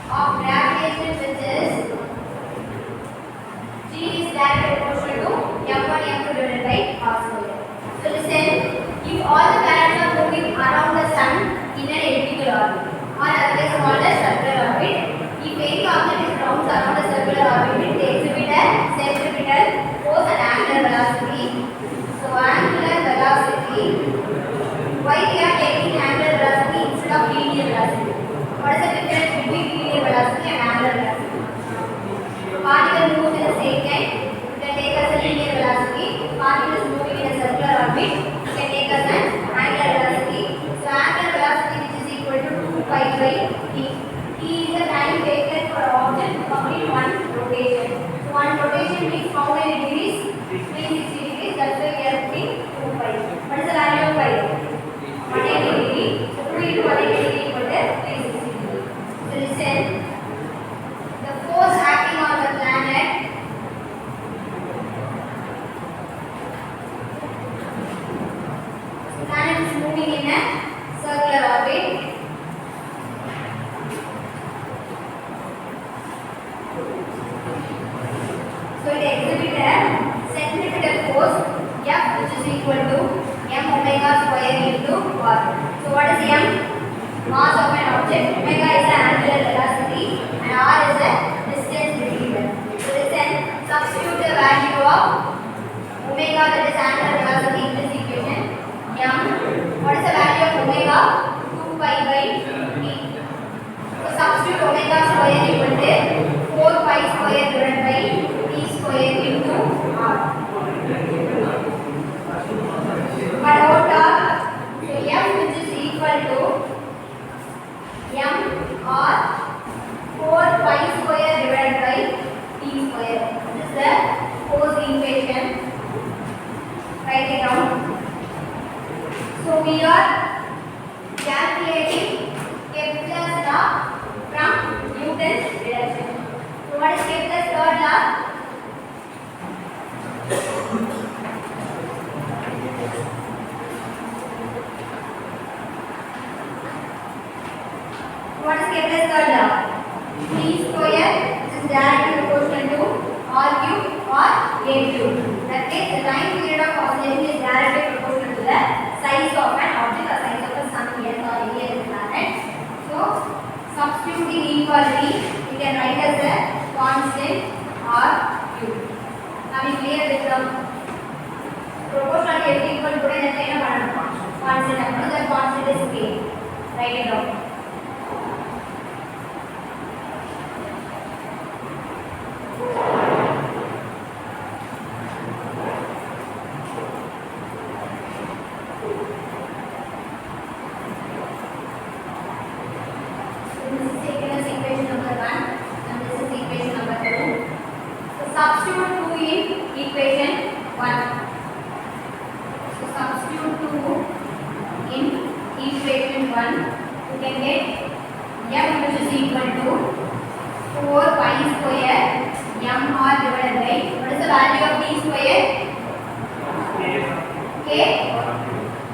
of gravitation, which is G is directly proportional to m1 m2 divided by r square. So listen, if all the planets are moving around the sun in an elliptical orbit or otherwise called as circular orbit, if any object is rounds around the circular orbit, they exhibit a centripetal force and angular velocity. So angular velocity, why we are taking angular velocity instead of linear velocity? What is the difference between linear velocity and angular velocity? Particle moves in the same time, you can take as a linear velocity. Particle is moving in a circular orbit, you can take as an angular velocity. So angular velocity which is equal to 2 pi by t. T is the time taken for an object to complete one rotation. So one rotation means how many degrees? 360 degrees. That's why we are putting 2 pi. What is the value of pi? 180 degree. So 2 into 180 degree equal to 360 degree. So listen. The force acting on the planet is moving in a circular orbit. So it exhibits a centripetal force F, which is equal to m omega square into r. So what is m? Mass of an object. Omega is the angular velocity and r is the distance between them. So listen, substitute the value of omega, that is angular velocity, in this equation. M. What is the value of omega? 2 pi by t. So substitute omega square equal to 4 pi square divided by t square into r. But what torque? So F, which is equal to m or 4 pi square divided by t square. This is the force equation. Write it down. So we are calculating Kepler's law from Newton's reduction. So what is Kepler's third law? What is Kepler's third law? D square, which is directly proportional to r cube or a cube. That means the time period of oscillation is directly proportional to the size of an object or size of the sun, Earth or any other planet. So substituting equality, we can write as a constant r cube. Now we clear with the proportionality equal to constant. That constant is k. Write it down. Substitute 2 in equation 1. So substitute 2 in equation 1. You can get m, which is equal to 4 pi square m r divided by, what is the value of t square? K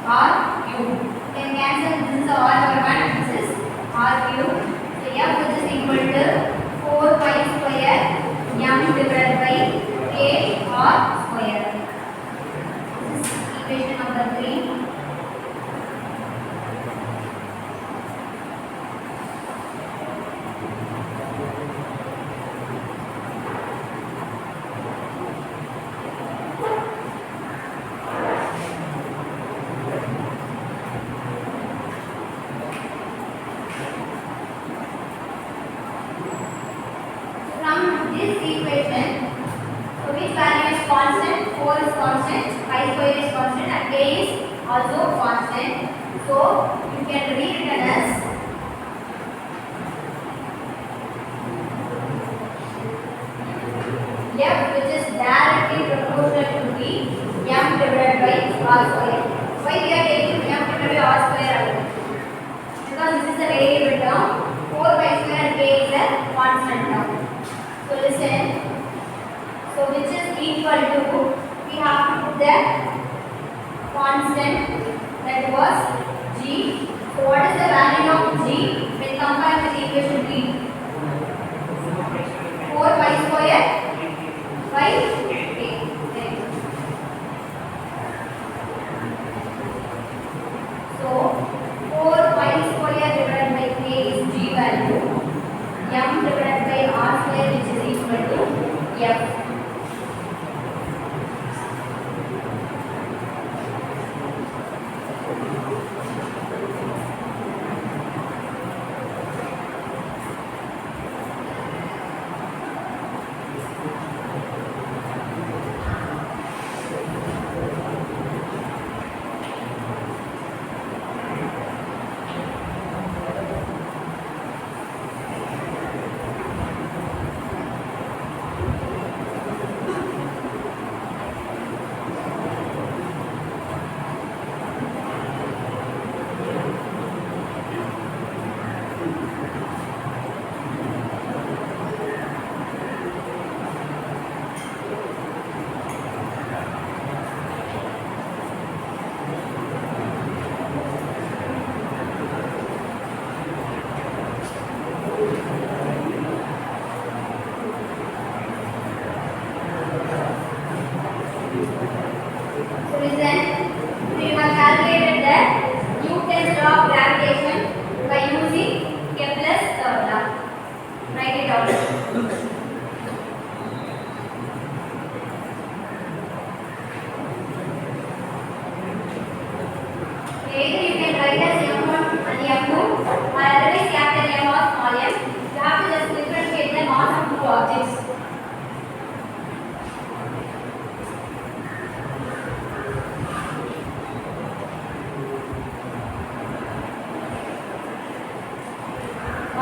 r cube. Can cancel, this is r over 1 and this is r cube. So m, which is equal to 4 pi square m divided by k r square. This is equation number 3. From this equation, so which value is constant? 4 is constant, pi square is constant and k is also constant. So you can rewrite it as F, which is directly proportional to the m divided by r square. Why we are taking m divided by r square? Because this is a variable term. 4 pi square and k is a constant term. So listen. So which is equal to, we have to put the constant, that was g. So what is the value of g when compared with equation 3?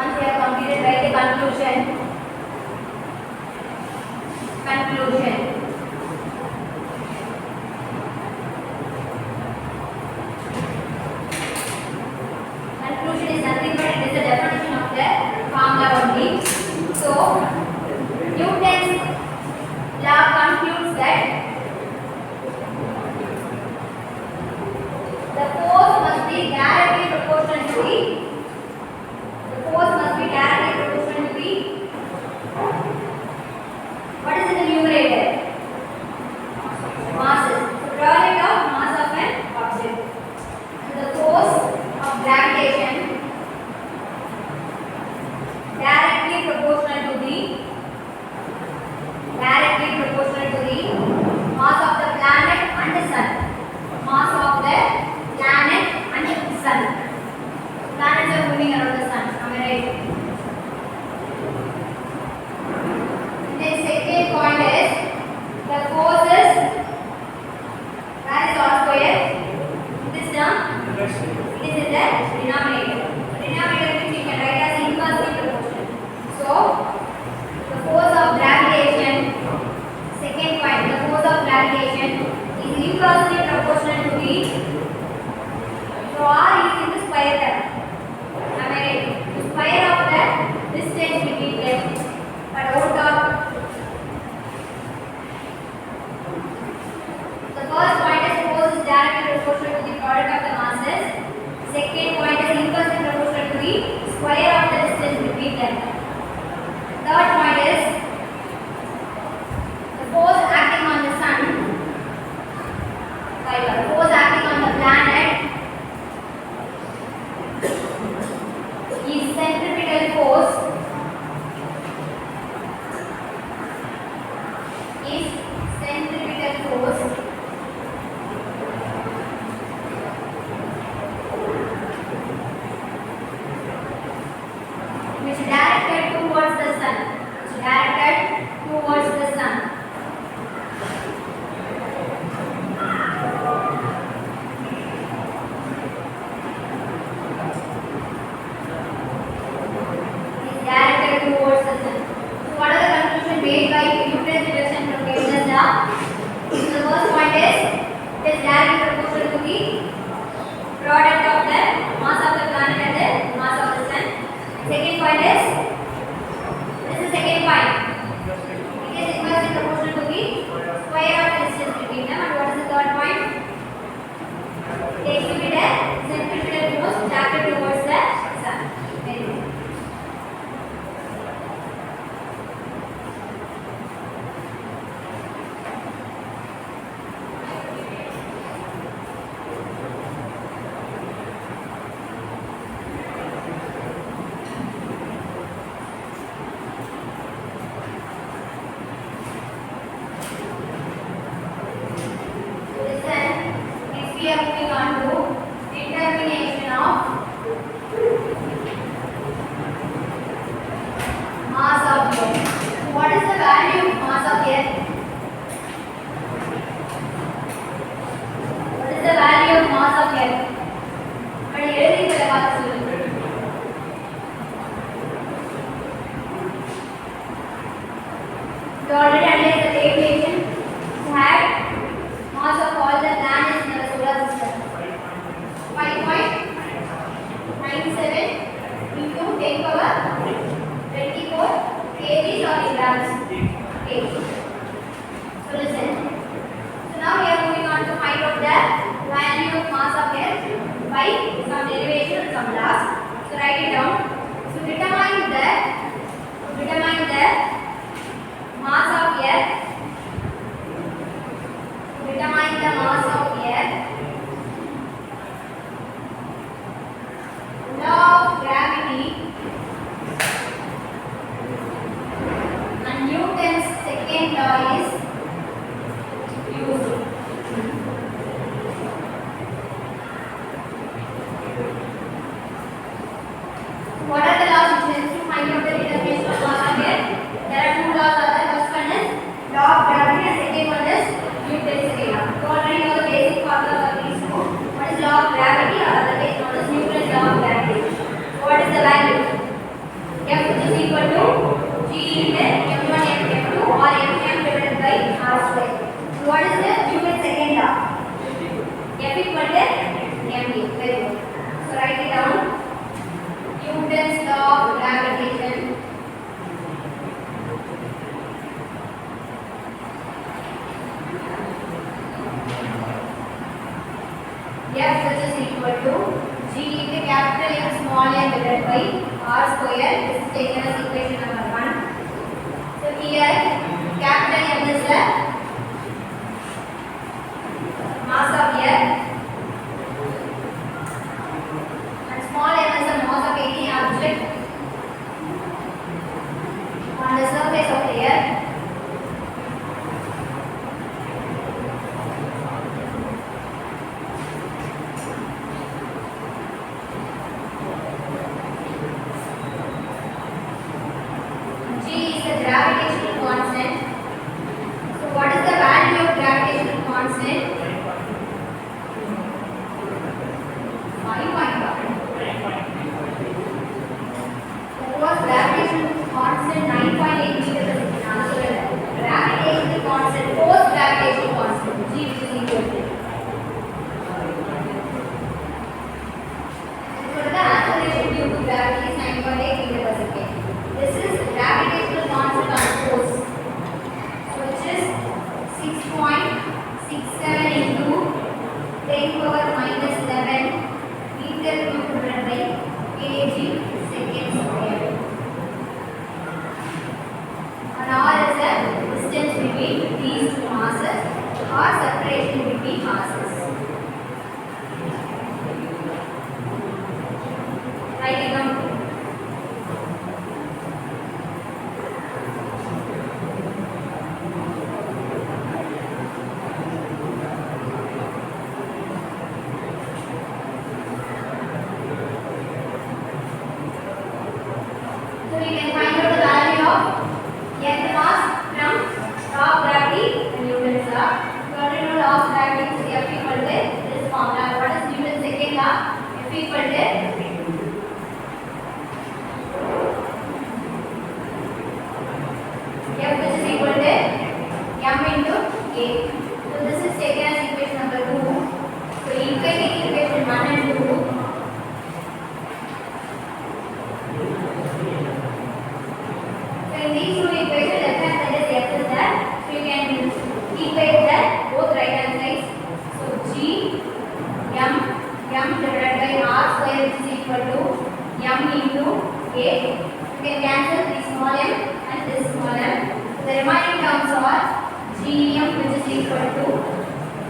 Once we have completed, write the conclusion. Conclusion. Conclusion is nothing but it is the definition of the formula only. So, Newton's law concludes that the force must be directly proportional to what is in the numerator? Masses. So product of mass of an object. So the force of gravitation directly proportional to the mass of the planet and the sun. Mass of the planet and the sun. Planets are moving around the sun. Am I right? The second point is the forces. Where is R square? This term it is in the denominator. The denominator which you can write as inversely proportional. So the force of gravitation. Second point, the force of gravitation is inversely proportional to the. So R is in the square term. Am I right? The square of the distance between them. But out of the first point is force is directly proportional to the product of the masses. Second point is inversely proportional to the square of the distance between them. Third point is the force acting on the sun. The force acting on the planet is centripetal force. Which directed towards the sun. Is directed towards the sun. So what are the conclusions made by Newton's reduction from Kepler's law? So the first point is it is directly proportional to the product of the mass of the planet and the mass of the sun. Second point is, this is the second point. It is inversely proportional to the square of the distance between them. And what is the third point? It exhibit a centripetal force directed towards the sun. Very good. We are moving on to determination of mass of Earth. What is the value of mass of Earth? What is the value of mass of Earth? But எழுதி பல பார்த்து சொல்லுங்க. You already analyzed the equation. You had mass of all the planets in our solar system. 5.97 into 10 power 24 kgs or in grams. Okay. So listen. So now we are moving on to find out the value of mass of Earth by some derivation and some laws. So write it down. So determine the mass of Earth. Determine the mass of Earth. Law of gravity and Newton's second law is used. What are the laws which helps to find out the determination of mass of Earth? There are two laws. The first one is law of gravity and second one is Newton's second law. You already know the basic formulas of these two. What is law of gravity or otherwise known as Newton's law of gravity? So what is the value? by r square. This is taken as equation number 1. So here capital M is the mass of earth and small m is the mass of any object on the surface of the earth. G is the gravitational constant. So what is the value of gravitational constant? 5.1. That was gravitational constant 9.8 meter per second. Also gravitational constant, post gravitational constant, G which is equal to. So the acceleration due to gravity is 9.8 meter per second. This is gravitational constant on force. So which is 6.67 into 10 power minus 11 meter cube divided by kg second square. And R is the distance between these two masses or separation between masses. Write it down. So we can find out the value of earth mass from law of gravity and Newton's law. You already know law of gravity is F equal to this formula. What is Newton's second law? F equal to F which is equal to m into a. So this is taken as equation number 2. So equating equation 1 and 2. So in these two equations, left hand side is F is there. So you can equate that both right hand sides. So G m divided by r square which is equal to m into a. You can cancel this small m and this small m. So the remaining terms are gm which is equal to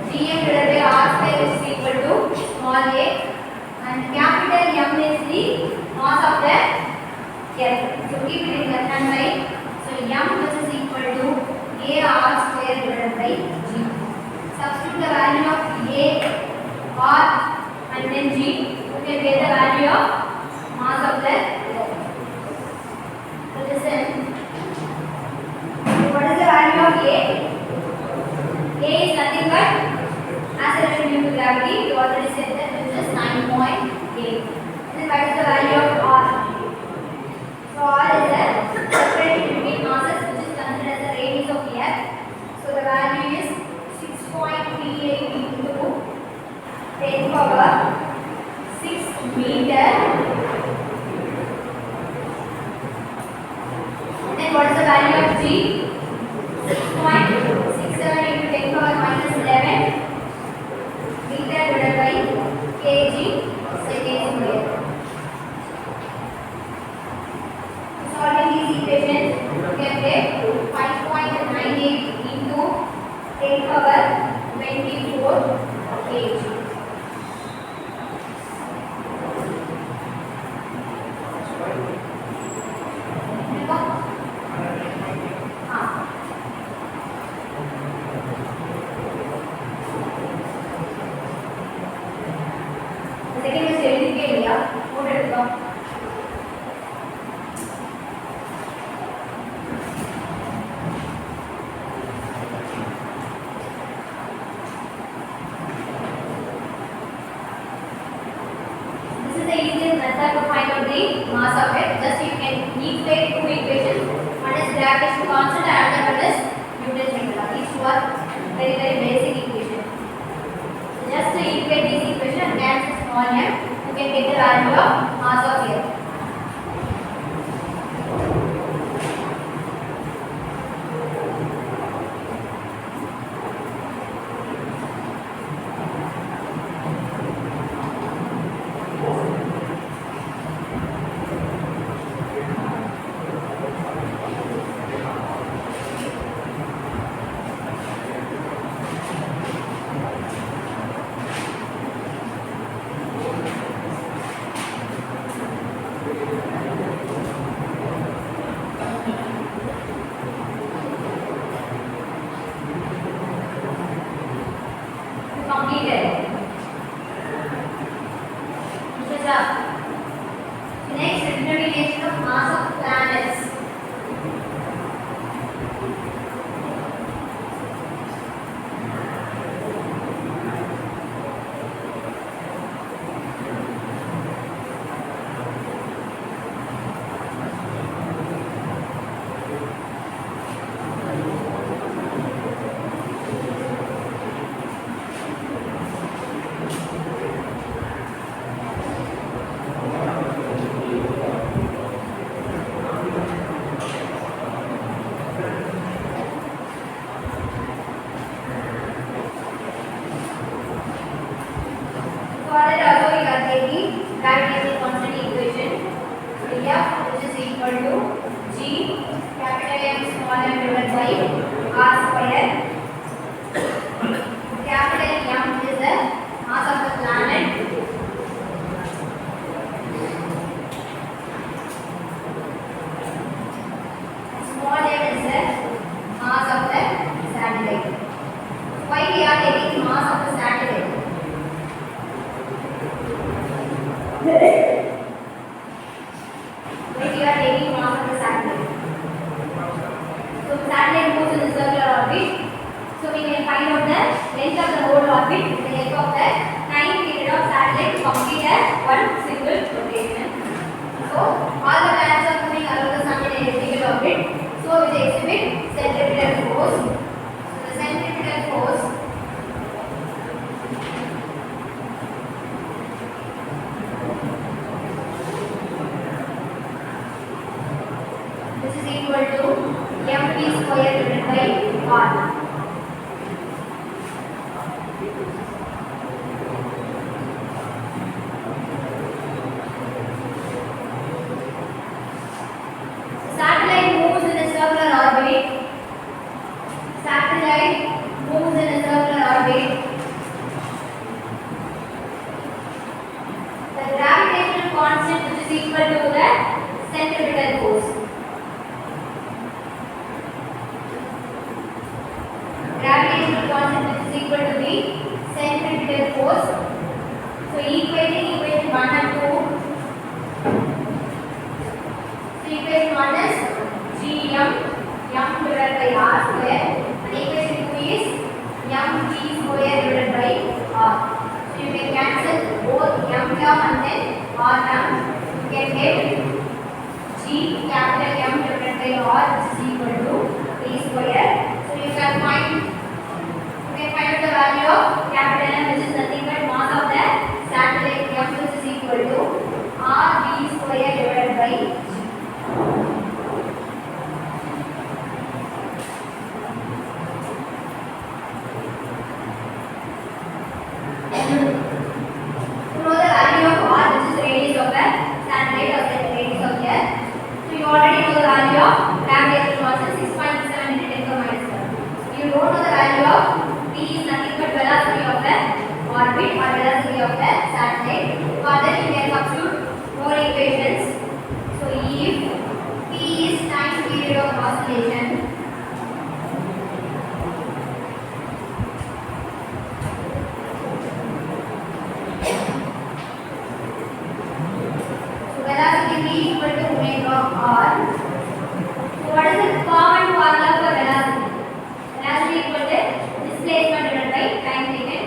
gm divided by r square which is equal to small a, and capital M is the mass of the earth. So keep it in left hand side. So m which is equal to a r square divided by g. Substitute the value of a, r and then g. You can get the value of mass of the earth. So listen. What is the value of a? A is nothing but acceleration due to gravity. You already said that which is 9.8. Then what is the value of r? So r is the separation between masses which is considered as the radius of the earth. So the value is 6.38 into 10 power 6 meter. And then what is the value of g? 6.67 into 10 power minus 11 meter divided by kg second square. Solving these equations, you can get 5.98 into 10 power 24 kg. Second is everything area. What is it? This is the easiest method to find out the mass of it. Just you can equate two equations. One is gravitational constant and another one is Newton's second law. These two are very basic equations. So just to equate these equations and cancel small m, you can get the value of mass of earth. F which is equal to G capital M small m divided by R square. Capital M is the mass of the planet. Small m is the mass of the satellite. Why we are taking mass of the satellite? Why we are taking mass of the satellite? So satellite moves in the circular orbit. So we can find out the length of the whole orbit with the help of the time period of satellite to complete one single rotation. So all the planets are moving around the sun in a elliptical orbit. So we exhibit centripetal force. So the centripetal force this is equal to mv square divided by r. Satellite moves in a circular orbit. Satellite moves in a circular orbit. The gravitational constant which is equal to the centripetal force. Gravitational constant which is equal to the centripetal force. So equation 1 and 2. So equation 1 is Gm m divided by r square and equation 2 is mv square divided by r. So you can cancel both m term and then r term. You can get G capital M divided by r which is equal to a square. So you can find out the value of capital M which is nothing but mass of the satellite M which is equal to r v square divided by G. To know the value of r which is radius of the satellite or the radius of the earth. So you already know the value of gravitational constant 6.7 into 10 to the minus 7. You don't know the value of v is nothing but velocity of the orbit or velocity of the satellite. For that you can substitute more equations. So if t is time period of oscillation, so velocity v equal to omega r. So what is the common formula for velocity? Velocity equal to displacement divided by time taken.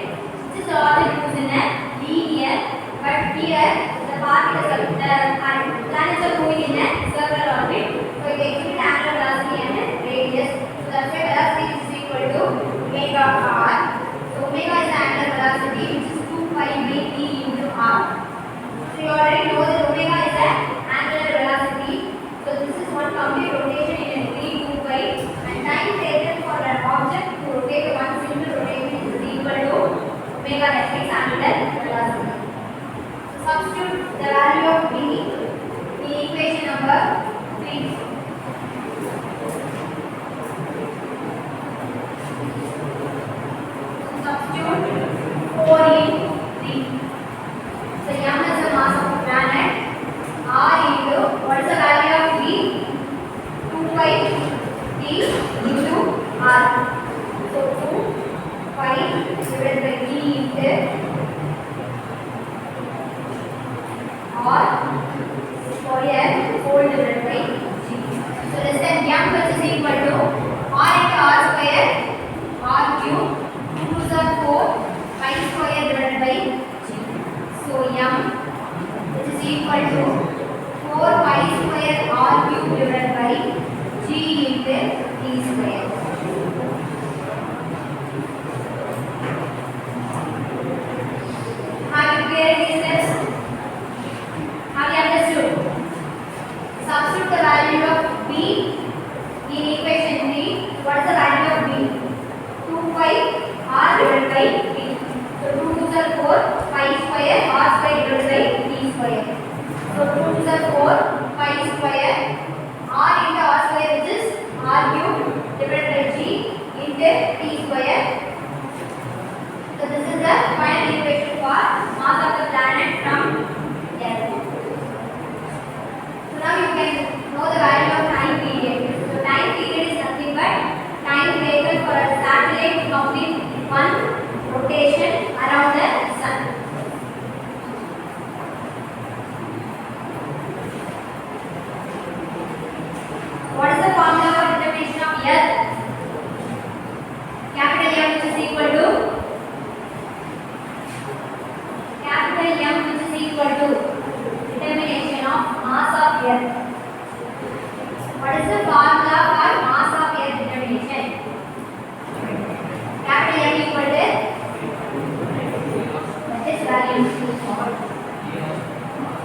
This is all the moves in a linear, but here the particles, the planets are moving in a circular orbit. So it exhibit angular velocity and radius. So that's why velocity is equal to omega r. So omega is the angular velocity which is 2 pi by t into r. So you already know that omega is the angular velocity. So this is one complete rotation in a degree 2 pi and time taken for an object to rotate one single rotation is equal to omega, that means angular velocity. So substitute the value of v in equation number 3. Substitute 4 in 3. So m is the mass of the planet. R into what is the value of v? 2 pi t into r. So 2 pi divided by t into r square whole divided by g. So less than m which is equal to r into r square r cube 2 is 4 pi square divided by g. So m which is equal to 4 pi square r cube divided by g into t square. Have you cleared these steps? Have you understood? Substitute the value of b in equation 3. What is the value of b? 2 pi r divided by t. So 2 to the 4 pi square r square divided by t square. So 2 for a satellite to complete one rotation around the sun? What is the formula for determination of Earth? Capital M, which is equal to determination of mass of Earth. What is the formula for mass of Earth determination? Capital M equal to this value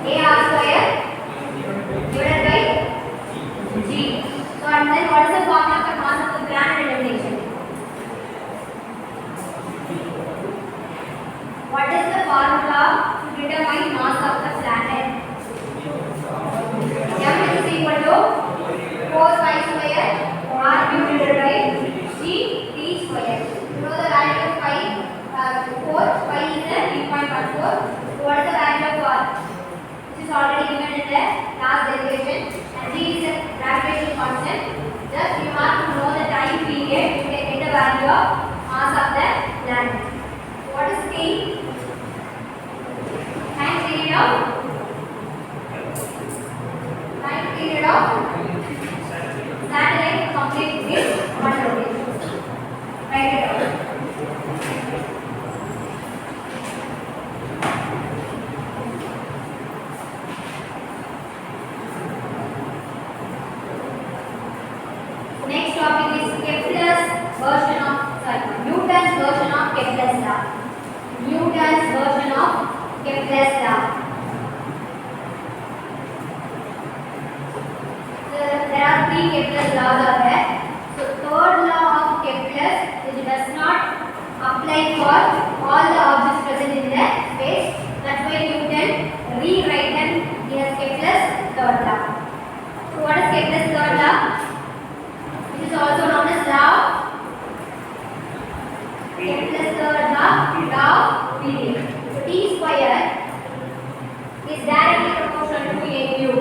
A r square divided by G. So and then what is the formula for mass of the planet determination? What is the formula to determine mass of the planet? M is equal to 4 pi square r cubed divided by G t square. You know the value of pi, 4 pi is 3.14. What is the value of r? This is already given in the last derivation, and G is a gravitational constant. Just you have to know the time period to get the value of mass of the planet. What is T? Time period of satellite to complete this one rotation. Write it down. Next topic is Kepler's version of Newton's version of Kepler's law. Newton's version of Kepler's law. There are three Kepler's laws are there. So third law of Kepler's, which does not apply for all the objects present in the space. That's why Newton rewrite them as Kepler's third law. So what is Kepler's third law? It is also known as law. Kepler's third law, law of period. So T square is directly proportional to AU.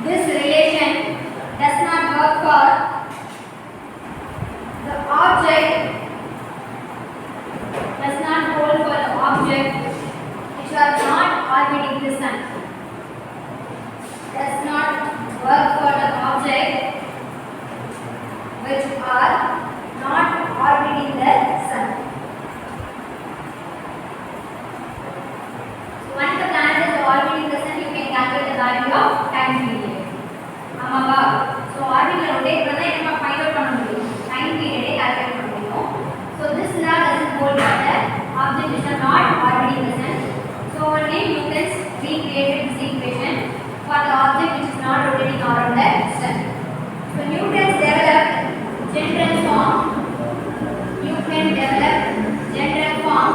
This relation does not work for the object, does not hold for the object which are not orbiting the sun. Does not work for the object which are not orbiting the sun. So once the planet is orbiting the sun, you can calculate the value of time period. ஆமாவா? So orbit rotate பண்ணா நம்ம find out பண்ண முடியும். Time period calculate பண்ண முடியும். So this law doesn't hold for the object which are not orbiting the sun. So only Newton's recreated this equation for the object which is not rotating around the sun. So Newton's developed general form. Newton developed general form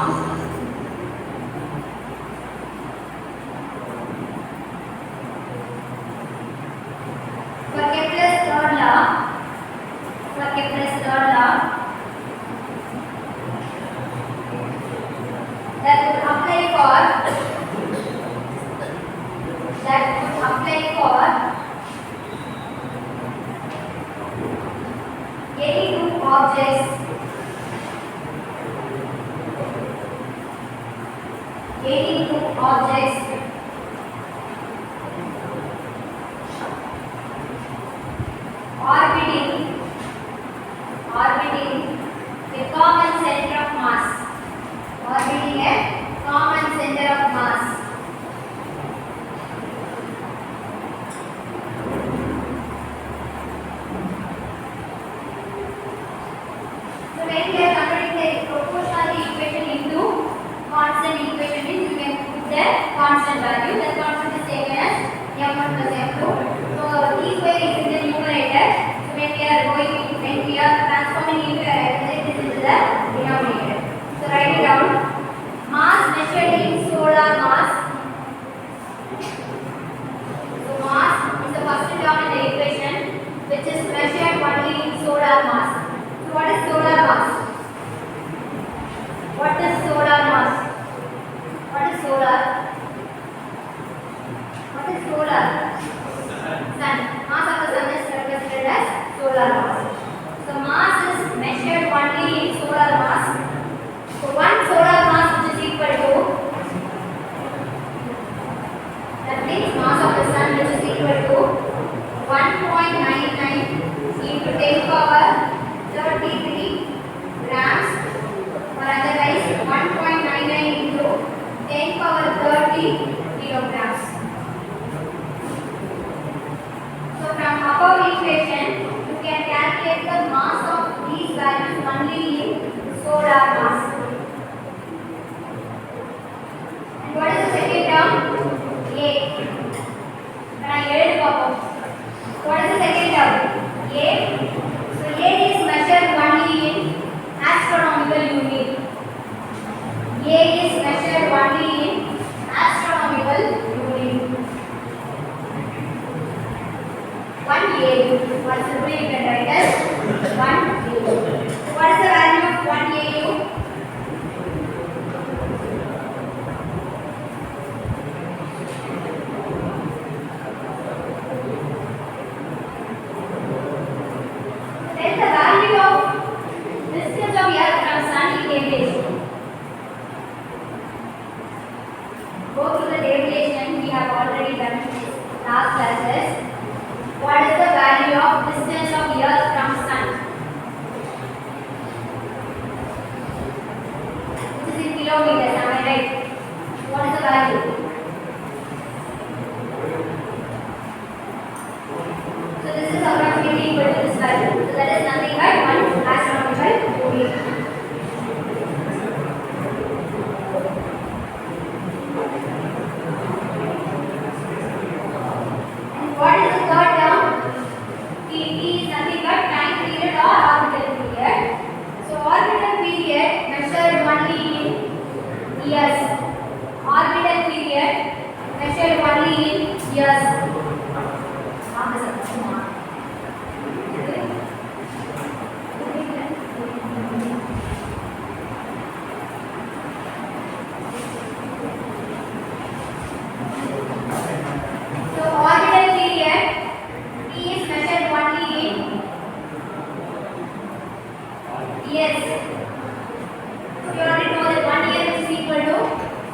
for Kepler's third law. For Kepler's third law that would apply for any two objects orbiting a common center of mass. Orbiting a common center of mass. constant value. That constant is same as m1 plus m2. So e square is in the numerator. So when we are transforming into a this is into the denominator. So write it down. Mass measured in solar mass. So mass is the first term in the equation, which is measured only in solar mass. So what is solar mass? What is solar mass? What is solar? What is solar? Sun. Mass of the sun is represented as solar mass. So mass is measured only in solar mass. So one solar mass which is equal to, that means mass of the sun which is equal to 1.99 into 10 power 33 grams, or otherwise 1.99 into 10 power 30 kilograms. So from above equation, you can calculate the mass of these values only in solar mass. And what is the second term? A. Can I hear it? What is the second term? A. So A is measured only in astronomical unit. A is measured only in astronomical unit. 1 AU. What is the rule? You can write as 1 AU. What is the value of 1 AU? Then the value of distance of Earth from Sun in deviation. Go through the deviation we have already done in this last classes. What is the value of distance of Earth from Sun? This is in kilometers, am I right? What is the value? So this is approximately equal to this value. So that is nothing but 1 astronomical unit. And what is the third term? T is nothing but time period or orbital period. So orbital period measured only in years. Orbital period measured only in years. So orbital period T is measured only in years. So you already know that 1 year is equal to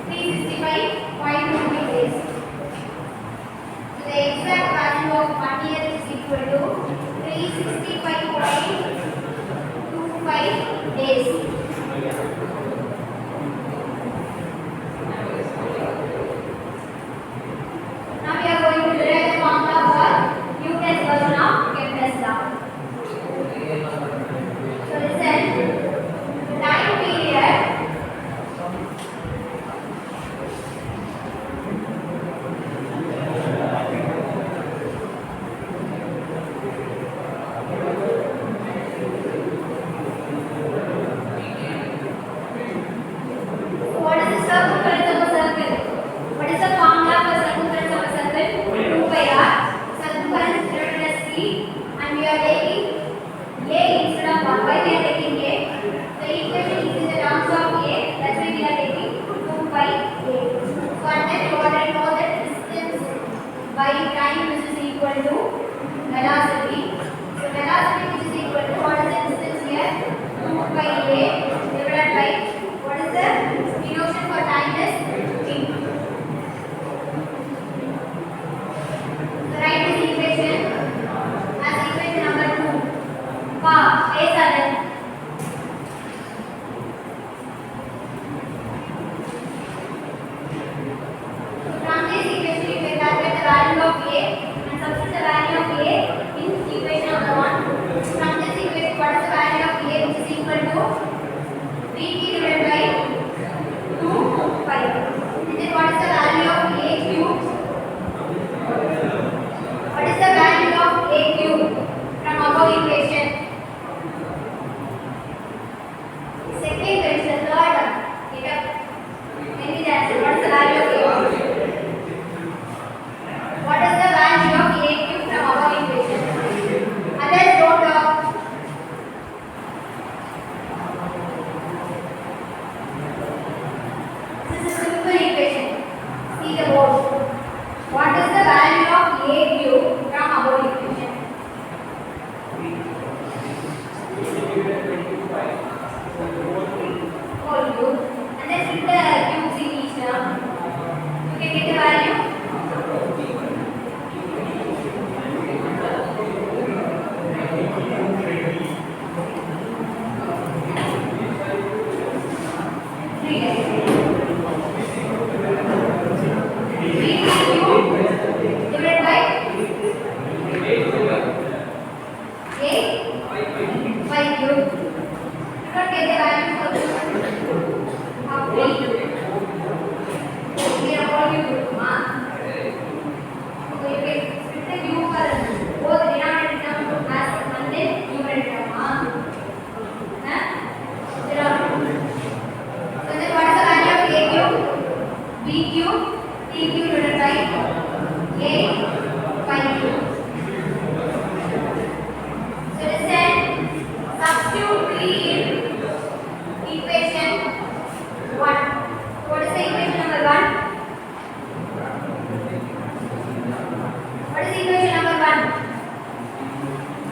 365.2 days. So the exact value of 1 year is equal to 365.25 days. Now we are going to derive the formula for Newton's version of Kepler's law. So listen, the time period what is the circumference of a circle? What is the formula for circumference of a circle? 2 pi r. Circumference is denoted as c, and we are taking a instead of 1. Why we are taking a? The equation is in the terms of a. That's why we are taking 2 pi a. So and then you already know that distance by time which is equal to velocity. So velocity which is equal to, what is the distance here? 2 pi a divided by, what is the denotation for time is t. So write this equation as equation number 2. Phase are done. So from this equation you can calculate the value of a and substitute the value of a in equation number 1. From this equation, what is the value of a which is equal to T cube divided by A pi cube. So listen, substitute V in equation 1. What is the equation number 1? What is equation number 1?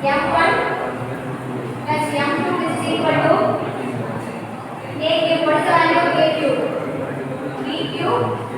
M1 plus M2 is equal to A cube. What is the value of A cube? B cube